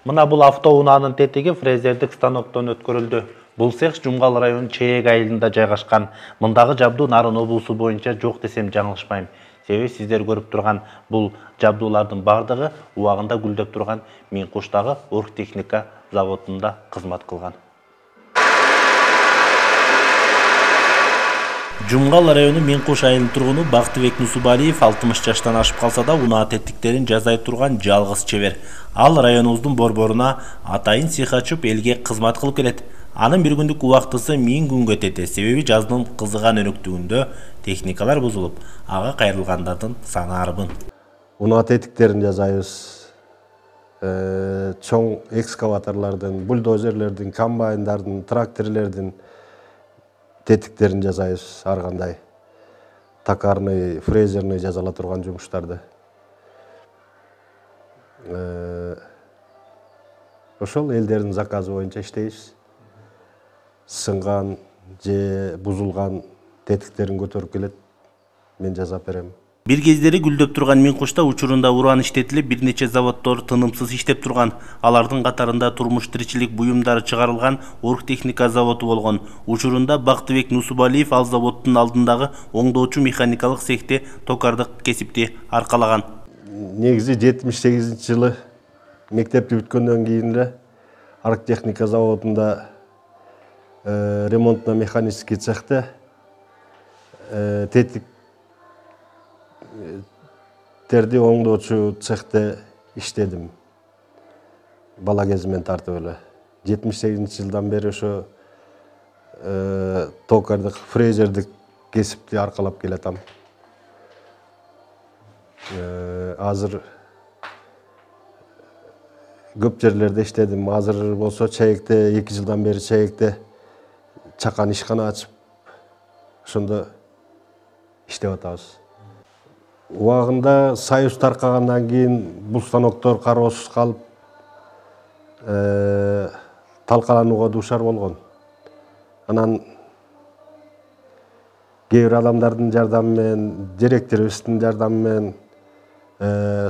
Мына бул автоунаанын тетиги фрезердик станоктон өткөрүлдү. Бул цех Жумгал районунун Чеек айылында жайгашкан. Мындагы жабдуу Нарын облусу боюнча жок десем жаңылышпайм. Себеби сиздер көрүп турган бул жабдуулардын бардыгы убагында гүлдөп турган Миң Куштагы оргтехника заводунда кызмат кылган. Жумгал району Миң Куш айылынын тургуну Бактыбек Нусубалиев 60 жаштан ашып калса да унаа теттиктерин жасай турган жалгыз чебер. Ал районубуздун борборуна атайын цех ачып элге кызмат кылып келет. Анын бир күндүк убактысы 1000 күнгө тете. Себеби жаздын кызыган өнөктүгүндө техникалар бузулуп, ага кайрылгандардын саны арбын. Унаа теттиктерин жасайбыз. Чоң экскаваторлордун, бульдозерлердин, комбайндардын, тракторлердин тетиктерин жасайбыз ар кандай. Токарный, фрезерный жасала турган жумуштарды. Ошол элдердин заказы боюнча иштейбиз. Сынган же бузулган тетиктерин көтөрүп келет, мен жасап берем. Бир кездери гүлдөп турган Миң Кушта учурунда уран иштетилип, бир нече заводдор тынымсыз иштеп турган. Алардын катарында турмуш тиричилик буюмдары чыгарылган оргтехника заводу болгон. Учурунда Бактыбек Нусубалиев ал заводдун алдындагы оңдоочу механикалык цехте токардык кесипти аркалаган. Негизи 78-жылы мектепти бүткөндөн кийин эле оргтехника заводунда ремонтно-механический цехте тетиктерди оңдоочу цехте иштедим. Бала кезимден тартып эле. 78-жылдан бери ошо токардык, фрезердик кесипти аркалап келатам. Азыр көп жерлерде иштедим. Азыр болсо Чаекте 2 жылдан бери Чаекте чакан ишкана ачып, ошондо иштеп атабыз. Убагында Союз таркагандан кийин бул станоктор кароосуз калып, талкаланууга дуушар болгон. Анан кээ бир адамдардын жардамы менен, директорубуздун жардамы менен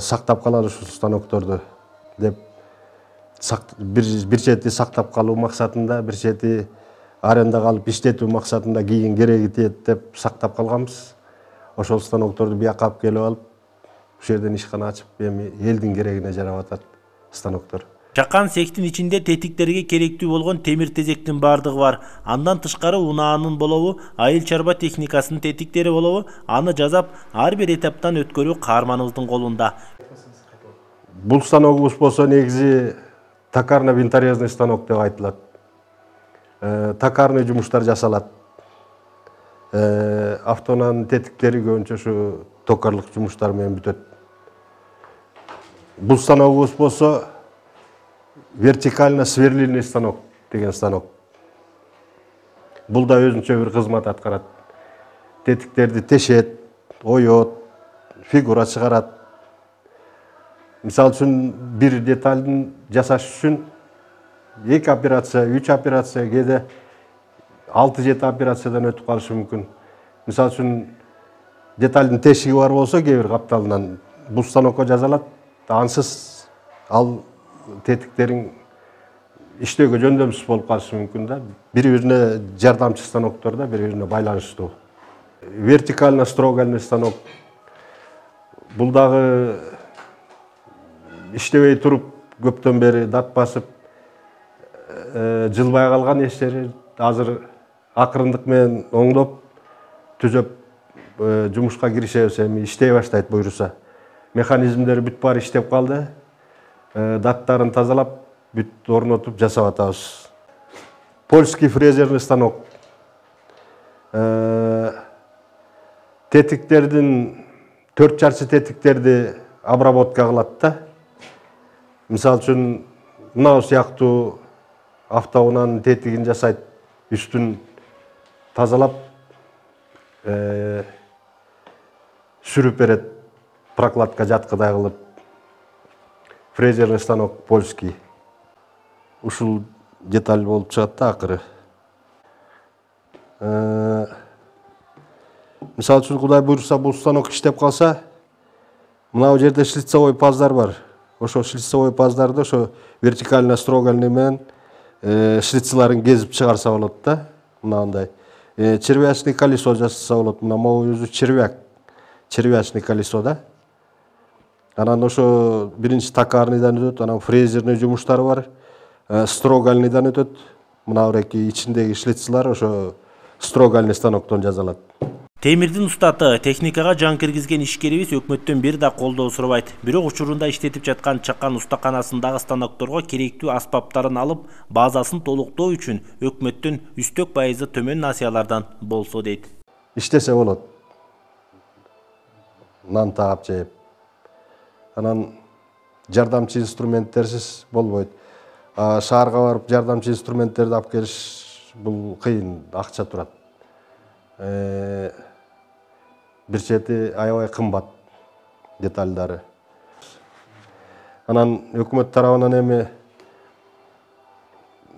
сактап калалы ушул станокторду деп бир чети сактап калуу максатында, бир чети арендага алып иштетүү максатында кийин кереги тиет деп сактап калганбыз. Ошол станокторду бияка алып келип алып, ушул жерден ишкана ачып, эми элдин керегине жарап атат станоктор. Чакан цехтин ичинде тетиктерге керектүү болгон темир тезектин бардыгы бар. Андан тышкары унаанын болобу, айыл чарба техникасынын тетиктери болобу, аны жасап, ар бир этаптан өткөрүү каарманыбыздын колунда. Бул станогубуз болсо негизи токарно-винторезный станок деп айтылат. Токарный жумуштар жасалат. Автоунаанын тетиктери көбүнчө ушу токарлык жумуштар менен бүтөт. Бул станогубуз болсо вертикально сверлильный станок деген станок. Бул да өзүнчө бир кызмат аткарат. Тетиктерди тешет, оет, фигура чыгарат. Мисалы үчүн бир деталдын жасаш үчүн 2 операция, 3 операция, кээде 6-7 операциядан өтүп калышы мүмкүн. Мисалы үчүн деталдын тешиги бар болсо, кээ бир капталынан бул станокко жасалат. Ансыз ал тетиктерин иштөөгө жөндөмсүз болуп калышы мүмкүн да. Бири-бирине жардамчы станоктор да бири-бирине байланыштуу. Вертикально строгальный станок. Бул дагы иштебей туруп көптөн бери дат басып жылбай калган эштери азыр акырындык менен оңдоп, түзөп жумушка киришебиз, эми иштей баштайт буйруса. Механизмдери бүт баары иштеп калды. Даттарын тазалап, бүт орнотуп жасап атабыз. Польский фрезерный станок. Тетиктердин 4 чарчы тетиктерди обработка кылат да. Мисалы үчүн мынау сыяктуу автоунаанын тетигин жасайт, үстүн тазалап, сүрүп берет, прокладка жаткыдай кылып. Фрезерный станок польский. Ушул деталь болуп чыгат да акыры. Мисалы үчүн Кудай буйруса бул станок иштеп калса, мынау жерде шлицевой паздар бар. ошо шлицевой паздарды ошо вертикально строгальный менен шлицларын кезип чыгарса болот да. Мынандай червячный колесо жасаса болот. Мына могу өзү червячный колесо да. Анан ошо биринчи токарныйдан өтөт, анан фрезерный жумуштары бар, строгальныйдан өтөт. Мына эки ичиндеги шлицлар ошо строгальный станоктон жасалат. Темирдин устаты техникага жан киргизген ишкерибиз өкмөттөн бир да колдоо сурабайт. Бирок учурунда иштетип жаткан чакан устаканасындагы станокторго керектүү аспаптарын алып, базасын толуктоо үчүн өкмөттөн үстөк пайызы төмөн насыялардан болсо дейт. Иштесе болот. Нан таап жеп. Анан жардамчы инструменттерсиз болбойт. Шаарга барып жардамчы инструменттерди алып келиш бул кыйын, акча турат. Бир чети аябай кымбат детальдары. Анан өкмөт тарабынан эми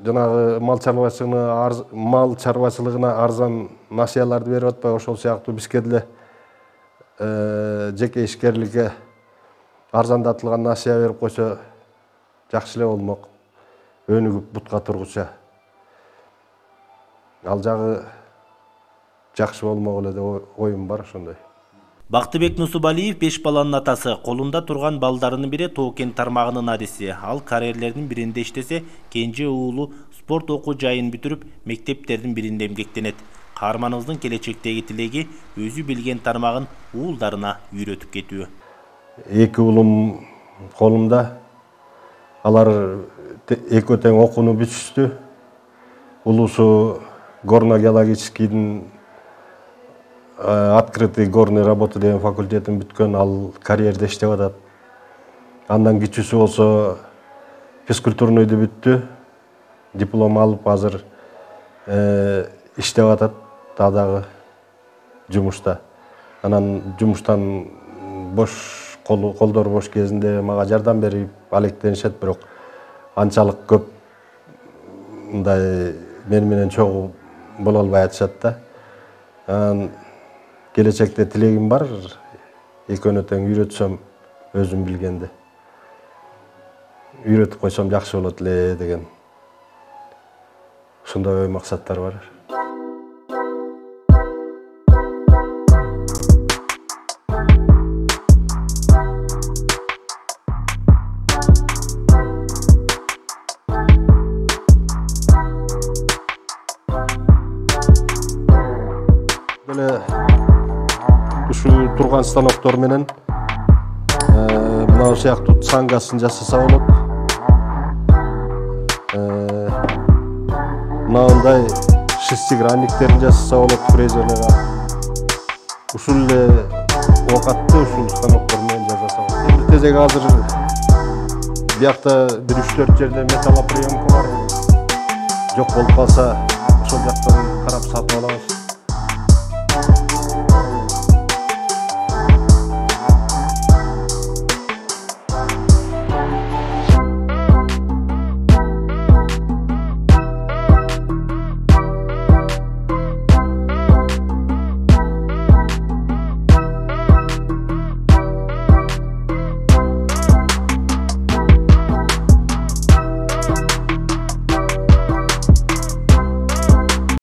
жанагы мал чарбачылыгына арзан насыяларды берип атпайбы, ошол сыяктуу бизге деле жеке ишкерликке арзандатылган насыя берип койсо жакшы эле болмок. Өнүгүп бутка тургуча. Ал жагы жакшы болмок эле деп оюм бар ошондой. Бактыбек Нусубалиев 5 баланын атасы, колунда турган балдарынын бири Тоокен тармагынын адиси. Ал карьерлердин биринде иштесе, кенже уулу спорт окуу жайын бүтүрүп, мектептердин биринде эмгектенет. Каарманыбыздын келечектеги тилеги өзү билген тармагын уулдарына үйрөтүп кетүү. Эки уулум колумда, алар экөө тең окууну бүтүштү. Улусу горно-геологическийдин открытый горный работы деген факультетин бүткөн, ал карьерде иштеп атат. Андан кичүүсү болсо физкультурныйды бүттү, диплом алып азыр иштеп атат дагы жумушта. Анан жумуштан бош колдор бош кезинде мага жардам берип алектенишет, бирок анчалык көп мындай менен чогуу боло албай атышат да. Келечекте тилегим бар, экөөнө тең үйрөтсөм өзүм билгенди. Үйрөтүп койсом жакшы болот эле деген. Ушундай ой максаттар бар. Ушул турган станоктор менен мына сыяктуу цангасын жасаса болот. Мындай шестигранниктерин жасаса болот фрезерныйга. Ушул эле оокатты ушул станоктор менен жасаса болот. Тезеги азыр биякта бир 3-4 жерде металлоприемка бар. Жок болуп калса ошол жактан карап сатып алабыз.